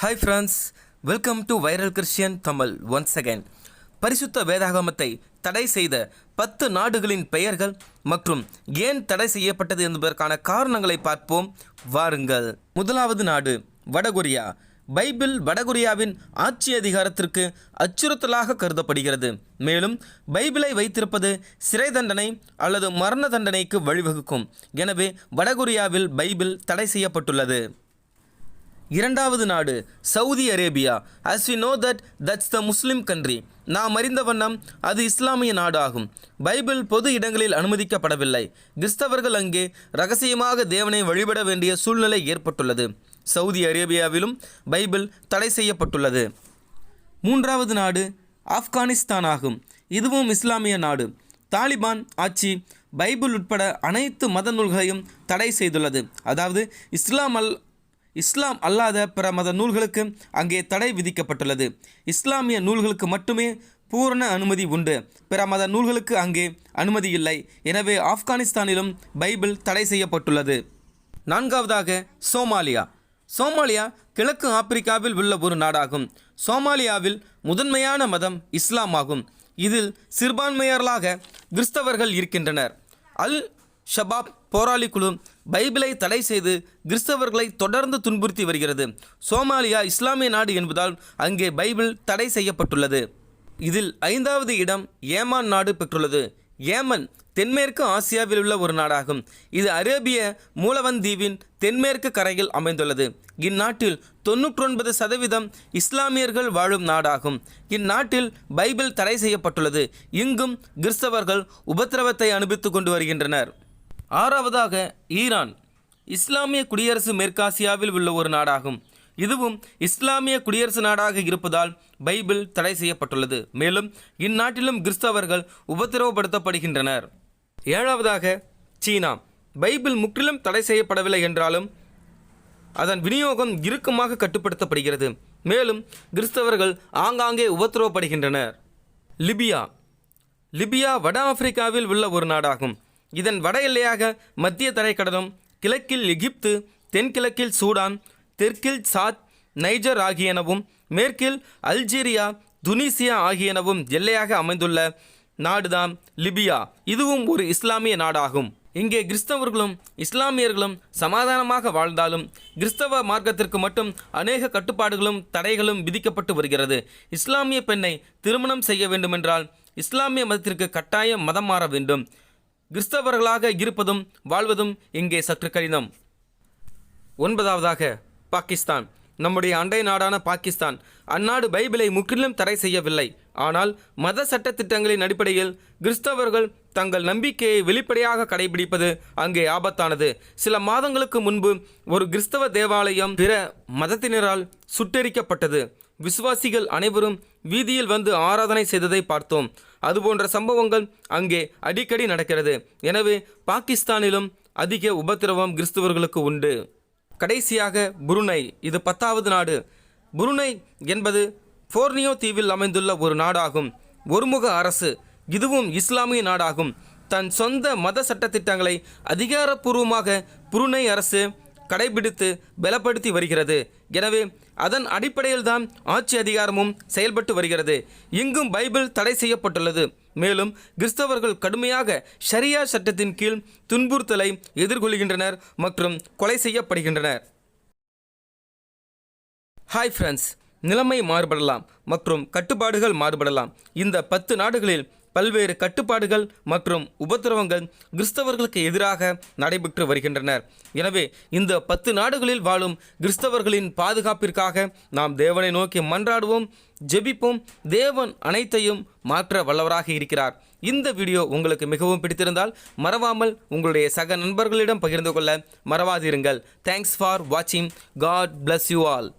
Hi friends, welcome to viral Christian Tamil once again. பரிசுத்த வேதாகமத்தை தடை செய்த 10 நாடுகளின் பெயர்கள் மற்றும் ஏன் தடை செய்யப்பட்டது என்பதற்கான காரணங்களை பார்ப்போம் வாருங்கள். முதலாவது நாடு வடகொரியா. பைபிள் வடகொரியாவின் ஆட்சி அதிகாரத்திற்கு அச்சுறுத்தலாக கருதப்படுகிறது. மேலும் பைபிளை வைத்திருப்பது சிறை தண்டனை அல்லது மரண தண்டனைக்கு வழிவகுக்கும். எனவே வடகொரியாவில் பைபிள் தடை செய்யப்பட்டுள்ளது. இரண்டாவது நாடு Saudi Arabia. as we know that's the Muslim country. நாம் அறிந்த வண்ணம் அது இஸ்லாமிய நாடு ஆகும். பைபிள் பொது இடங்களில் அனுமதிக்கப்படவில்லை. கிறிஸ்தவர்கள் அங்கே இரகசியமாக தேவனை வழிபட வேண்டிய சூழ்நிலை ஏற்பட்டுள்ளது. சவுதி அரேபியாவிலும் பைபிள் தடை செய்யப்பட்டுள்ளது. மூன்றாவது நாடு ஆப்கானிஸ்தான் ஆகும். இதுவும் இஸ்லாமிய நாடு. தாலிபான் ஆட்சி பைபிள் உட்பட அனைத்து மத நூல்களையும் தடை செய்துள்ளது. அதாவது இஸ்லாம் அல்லாத பிற மத நூல்களுக்கு அங்கே தடை விதிக்கப்பட்டுள்ளது. இஸ்லாமிய நூல்களுக்கு மட்டுமே பூரண அனுமதி உண்டு. பிற மத நூல்களுக்கு அங்கே அனுமதி இல்லை. எனவே ஆப்கானிஸ்தானிலும் பைபிள் தடை செய்யப்பட்டுள்ளது. நான்காவதாக சோமாலியா கிழக்கு ஆப்பிரிக்காவில் உள்ள ஒரு நாடாகும். சோமாலியாவில் முதன்மையான மதம் இஸ்லாம் ஆகும். இதில் சிறுபான்மையர்களாக கிறிஸ்தவர்கள் இருக்கின்றனர். அல் ஷபாப் போராளி குழு பைபிளை தடை செய்து கிறிஸ்தவர்களை தொடர்ந்து துன்புறுத்தி வருகிறது. சோமாலியா இஸ்லாமிய நாடு என்பதால் அங்கே பைபிள் தடை செய்யப்பட்டுள்ளது. இதில் 5வது இடம் ஏமான் நாடு பெற்றுள்ளது. ஏமன் தென்மேற்கு ஆசியாவில் உள்ள ஒரு நாடாகும். இது அரேபிய மூலவந்தீவின் தென்மேற்கு கரையில் அமைந்துள்ளது. இந்நாட்டில் 99% இஸ்லாமியர்கள் வாழும் நாடாகும். இந்நாட்டில் பைபிள் தடை செய்யப்பட்டுள்ளது. இங்கும் கிறிஸ்தவர்கள் உபத்திரவத்தை அனுபவித்துக் கொண்டு வருகின்றனர். ஆறாவதாக ஈரான். இஸ்லாமிய குடியரசு மேற்காசியாவில் உள்ள ஒரு நாடாகும். இதுவும் இஸ்லாமிய குடியரசு நாடாக இருப்பதால் பைபிள் தடை செய்யப்பட்டுள்ளது. மேலும் இந்நாட்டிலும் கிறிஸ்தவர்கள் உபத்திரவப்படுத்தப்படுகின்றனர். ஏழாவதாக சீனா. பைபிள் முற்றிலும் தடை செய்யப்படவில்லை என்றாலும் அதன் விநியோகம் இறுக்கமாக கட்டுப்படுத்தப்படுகிறது. மேலும் கிறிஸ்தவர்கள் ஆங்காங்கே உபத்திரவப்படுகின்றனர். லிபியா வட ஆப்பிரிக்காவில் உள்ள ஒரு நாடாகும். இதன் வட எல்லையாக மத்திய தரைக்கடலும், கிழக்கில் எகிப்து, தென்கிழக்கில் சூடான், தெற்கில் சாத், நைஜர் ஆகியனவும், மேற்கில் அல்ஜீரியா, துனிசியா ஆகியனவும் எல்லையாக அமைந்துள்ள நாடுதான் லிபியா. இதுவும் ஒரு இஸ்லாமிய நாடாகும். இங்கே கிறிஸ்தவர்களும் இஸ்லாமியர்களும் சமாதானமாக வாழ்ந்தாலும் கிறிஸ்தவ மார்க்கத்திற்கு மட்டும் அநேக கட்டுப்பாடுகளும் தடைகளும் விதிக்கப்பட்டு வருகிறது. இஸ்லாமிய பெண்ணை திருமணம் செய்ய வேண்டுமென்றால் இஸ்லாமிய மதத்திற்கு கட்டாயம் மதம் மாற வேண்டும். கிறிஸ்தவர்களாக இருப்பதும் வாழ்வதும் இங்கே சற்று கடினம். 9வதாக பாகிஸ்தான். நம்முடைய அண்டை நாடான பாகிஸ்தான். அந்நாடு பைபிளை முற்றிலும் தடை செய்யவில்லை. ஆனால் மத சட்டத்திட்டங்களின் அடிப்படையில் கிறிஸ்தவர்கள் தங்கள் நம்பிக்கையை வெளிப்படையாக கடைபிடிப்பது அங்கே ஆபத்தானது. சில மாதங்களுக்கு முன்பு ஒரு கிறிஸ்தவ தேவாலயம் பிற மதத்தினரால் சுட்டெரிக்கப்பட்டது. விசுவாசிகள் அனைவரும் வீதியில் வந்து ஆராதனை செய்ததை பார்த்தோம். அதுபோன்ற சம்பவங்கள் அங்கே அடிக்கடி நடக்கிறது. எனவே பாகிஸ்தானிலும் அதிக உபத்திரவம் கிறிஸ்தவர்களுக்கு உண்டு. கடைசியாக புருனை. இது 10வது நாடு. புருனை என்பது போர்னியோ தீவில் அமைந்துள்ள ஒரு நாடாகும். ஒருமுக அரசு. இதுவும் இஸ்லாமிய நாடாகும். தன் சொந்த மத சட்டத்திட்டங்களை அதிகாரப்பூர்வமாக புருனை அரசு கடைபிடித்து பலப்படுத்தி வருகிறது. எனவே அதன் அடிப்படையில் தான் ஆட்சி அதிகாரமும் செயல்பட்டு வருகிறது. இங்கும் பைபிள் தடை செய்யப்பட்டுள்ளது. மேலும் கிறிஸ்தவர்கள் கடுமையாக ஷரியா சட்டத்தின் கீழ் துன்புறுத்தலை எதிர்கொள்கின்றனர் மற்றும் கொலை செய்யப்படுகின்றனர். ஹாய் ஃப்ரெண்ட்ஸ், நிலைமை மாறுபடலாம் மற்றும் கட்டுப்பாடுகள் மாறுபடலாம். இந்த 10 நாடுகளில் பல்வேறு கட்டுப்பாடுகள் மற்றும் உபத்திரவங்கள் கிறிஸ்தவர்களுக்கு எதிராக நடைபெற்று வருகின்றனர். எனவே இந்த 10 நாடுகளில் வாழும் கிறிஸ்தவர்களின் பாதுகாப்பிற்காக நாம் தேவனை நோக்கி மன்றாடுவோம், ஜெபிப்போம். தேவன் அனைத்தையும் மாற்ற வல்லவராக இருக்கிறார். இந்த வீடியோ உங்களுக்கு மிகவும் பிடித்திருந்தால் மறவாமல் உங்களுடைய சக நண்பர்களிடம் பகிர்ந்து கொள்ள மறவாதிருங்கள். தேங்க்ஸ் ஃபார் வாட்சிங். God bless you all.